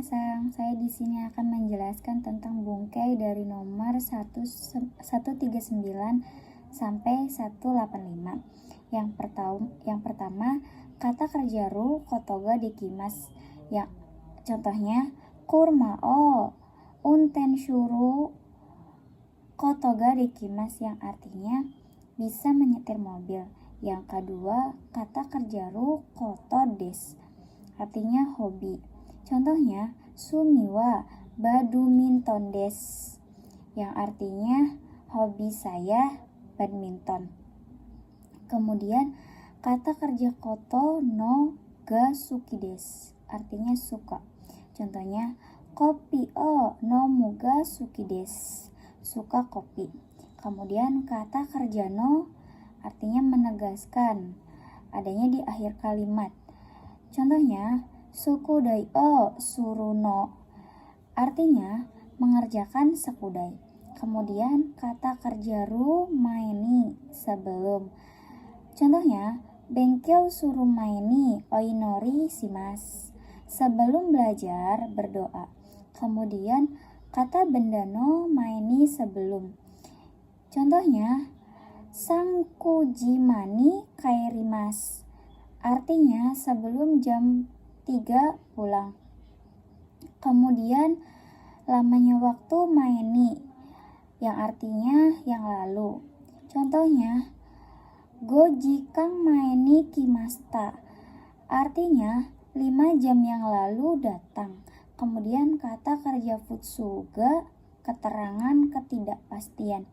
Minasang, saya di sini akan menjelaskan tentang bungkai dari nomor 139 sampai 185. Yang pertama, kata kerja ru kotoga dekimas. Yang contohnya kurma o unten shuru kotoga dekimas, yang artinya bisa menyetir mobil. Yang kedua, kata kerja ru koto des, artinya hobi. Contohnya sumiwa badminton des, yang artinya hobi saya badminton. Kemudian kata kerja koto no ga suki des, artinya suka. Contohnya kopi o no muga suki des, suka kopi. Kemudian kata kerja no artinya menegaskan, adanya di akhir kalimat. Contohnya sukudai o suruno, artinya mengerjakan sekudai. Kemudian kata kerja ru maini sebelum. Contohnya bengkel suruh maini oinori simas, sebelum belajar berdoa. Kemudian kata benda no maini sebelum. Contohnya sangkujimani kairimas, artinya sebelum jam 3 pulang. Kemudian lamanya waktu maini, yang artinya yang lalu. Contohnya goji kang maini kimasta, artinya 5 jam yang lalu datang. Kemudian kata kerja futsuga, keterangan ketidakpastian.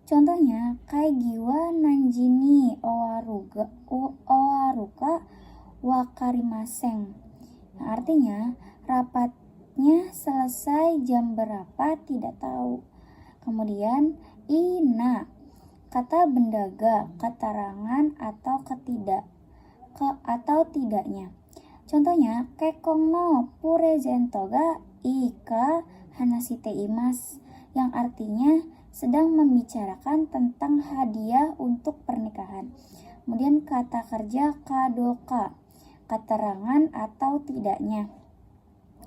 Contohnya kaigiwa nanjini owaruka wakarimaseng, artinya rapatnya selesai jam berapa tidak tahu. Kemudian ina, kata bendaga, keterangan atau tidaknya. Contohnya kekong no purezento ga ika hanashite imas, yang artinya sedang membicarakan tentang hadiah untuk pernikahan. Kemudian kata kerja kadoka, keterangan atau tidaknya.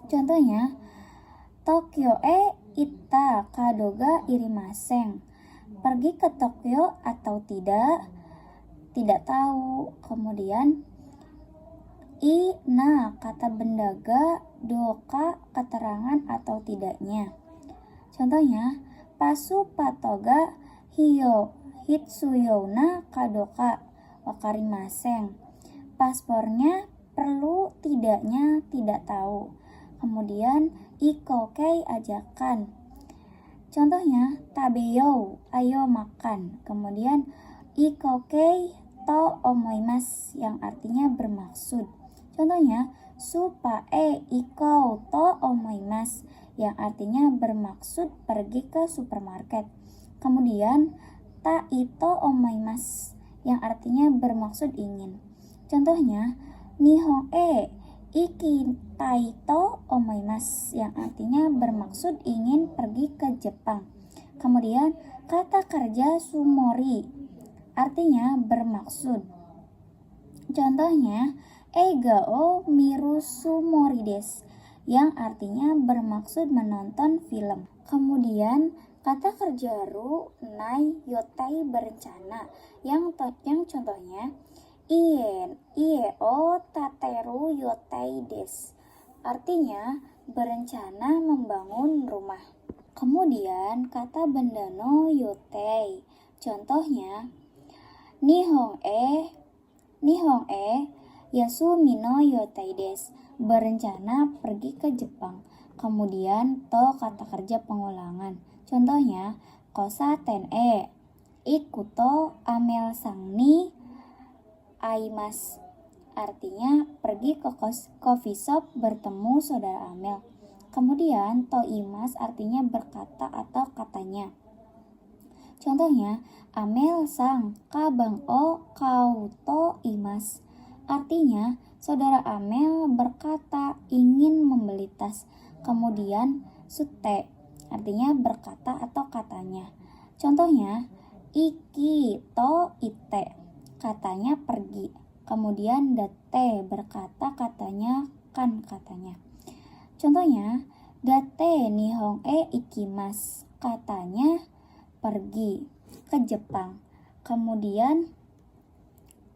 Contohnya Tokyo ita kadoga irimaseng, pergi ke Tokyo atau tidak tahu. Kemudian ina, kata bendaga, doka, keterangan atau tidaknya. Contohnya pasu patoga hiyo hitsuyona kadoka wakarimaseng, paspornya perlu tidaknya tidak tahu. Kemudian ikokei, ajakan. Contohnya tabeyo, ayo makan. Kemudian ikokei to omoimas, yang artinya bermaksud. Contohnya supae iko to omoimas, yang artinya bermaksud pergi ke supermarket. Kemudian ta ito omoimas, yang artinya bermaksud ingin. Contohnya nihon iki taito omoimas, yang artinya bermaksud ingin pergi ke Jepang. Kemudian kata kerja sumori, artinya bermaksud. Contohnya egao miru sumori des, yang artinya bermaksud menonton film. Kemudian kata kerja ru nai yotai, berencana, yang contohnya ie o tateru yotai des, artinya berencana membangun rumah. Kemudian kata benda no yotei, contohnya nihon yasumi no yotai des, berencana pergi ke Jepang. Kemudian to, kata kerja pengulangan, contohnya kosaten ikuto amel sangni aimas, artinya pergi ke coffee shop bertemu saudara Amel. Kemudian to imas artinya berkata atau katanya. Contohnya Amel sang kabang o kauto imas, artinya saudara Amel berkata ingin membeli tas. Kemudian sute, artinya berkata atau katanya. Contohnya iki to ite, katanya pergi. Kemudian date, berkata katanya kan katanya. Contohnya, date nihon e ikimasu. Katanya pergi ke Jepang. Kemudian,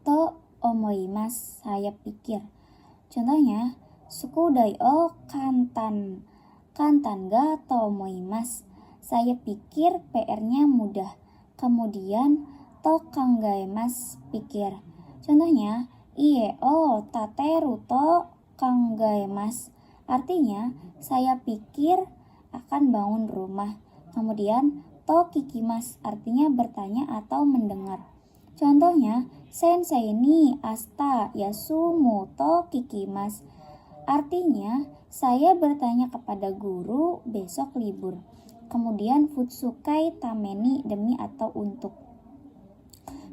to omoimasu. Saya pikir. Contohnya, sukudai o kantan. Kantan ga to omoimasu. Saya pikir PR-nya mudah. Kemudian, to kangaemasu. Pikir. Contohnya, ie o tateru to kangaemasu. Artinya, saya pikir akan bangun rumah. Kemudian, to kikimasu artinya bertanya atau mendengar. Contohnya, sensei ni asta yasumu to kikimasu. Artinya, saya bertanya kepada guru, besok libur. Kemudian, futsukai tameni demi atau untuk.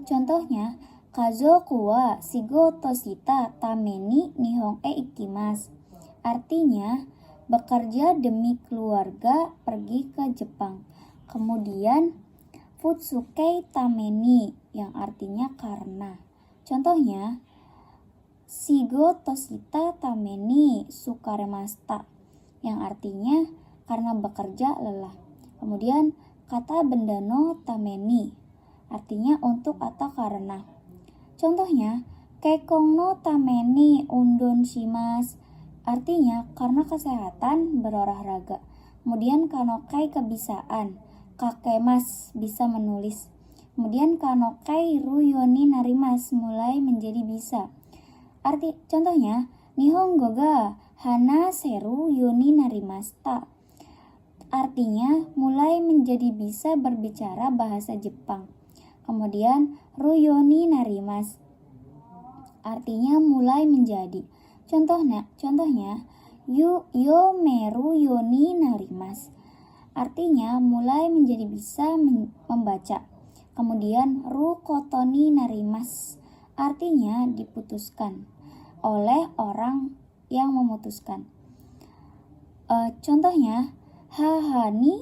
Contohnya, kazoku wa shigoto shita tameni nihon e ikimasu. Artinya, bekerja demi keluarga pergi ke Jepang. Kemudian, futsukai tameni yang artinya karena. Contohnya, shigoto shita tameni sukaremashita yang artinya karena bekerja lelah. Kemudian, kata benda no tameni artinya untuk atau karena. Contohnya, keikong no tameni undon shimasu. Artinya karena kesehatan berolahraga. Kemudian kanokai kebisaan. Kakemas bisa menulis. Kemudian kanokai ruyoni narimas mulai menjadi bisa. Contohnya nihongo ga hana seru yoni narimashita. Artinya mulai menjadi bisa berbicara bahasa Jepang. Kemudian ruyoni narimas artinya mulai menjadi. Contohnya yo meru yoni narimas artinya mulai menjadi bisa membaca. Kemudian ru kotoni narimas artinya diputuskan oleh orang yang memutuskan. Contohnya haha ni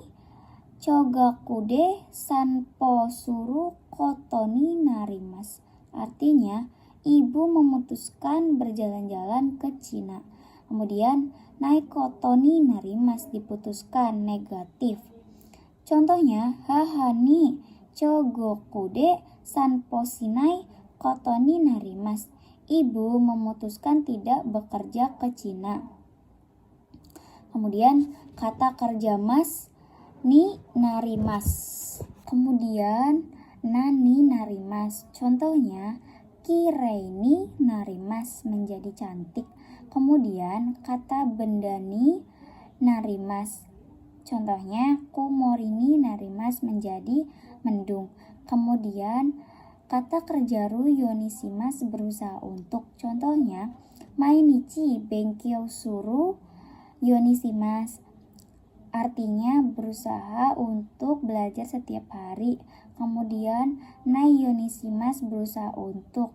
chogakude sanpo suru kotoni narimas artinya ibu memutuskan berjalan-jalan ke Cina. Kemudian, naikotoni narimas diputuskan negatif. Contohnya, haha ni chogokude sanposhinai kotoni narimas. Ibu memutuskan tidak bekerja ke Cina. Kemudian, kata kerja mas ni narimas. Kemudian, nani narimas. Contohnya, kireini narimas menjadi cantik. Kemudian kata benda ni narimas. Contohnya kumorini narimas menjadi mendung. Kemudian kata kerja ru yonishimas berusaha untuk. Contohnya mainichi benkyou suru yonishimas. Artinya berusaha untuk belajar setiap hari. Kemudian nai yonishimas berusaha untuk.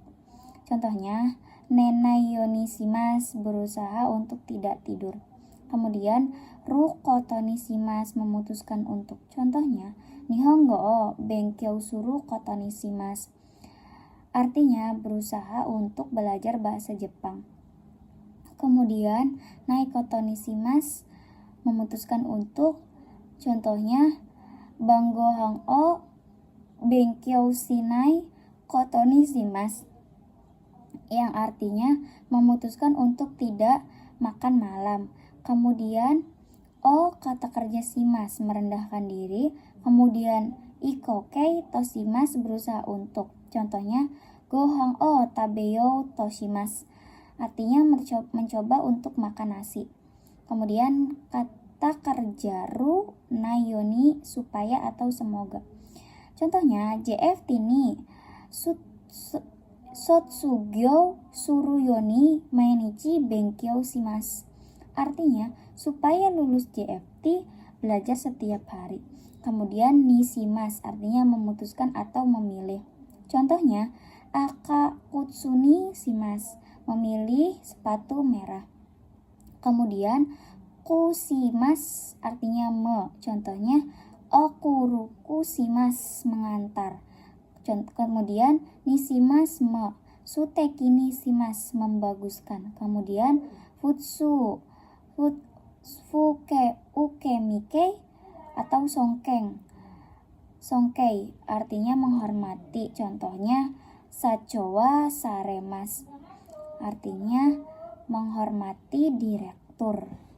Contohnya nenai yonishimas berusaha untuk tidak tidur. Kemudian ru kotonishimas memutuskan untuk. Contohnya nihongo o benkyou suru kotonishimas. Artinya berusaha untuk belajar bahasa Jepang. Kemudian nai kotonishimas memutuskan untuk. Contohnya banggohang o benkyou shinai kotonishimasu yang artinya memutuskan untuk tidak makan malam. Kemudian o kata kerja shimas merendahkan diri. Kemudian ikokei toshimasu berusaha untuk. Contohnya gohang o tabeyou toshimasu artinya mencoba untuk makan nasi. Kemudian kata kerja ru nayoni supaya atau semoga. Contohnya JFT ni sotsugyo suruyoni mainichi benkyou shimasu. Artinya supaya lulus JFT belajar setiap hari. Kemudian nishimas artinya memutuskan atau memilih. Contohnya akakutsuni shimasu memilih sepatu merah. Kemudian kushimas artinya contohnya okuruku shimas mengantar. Kemudian nishimas suteki nishimas membaguskan. Kemudian atau songkeng. Songkei artinya menghormati. Contohnya Sachowa Saremas artinya menghormati direktur.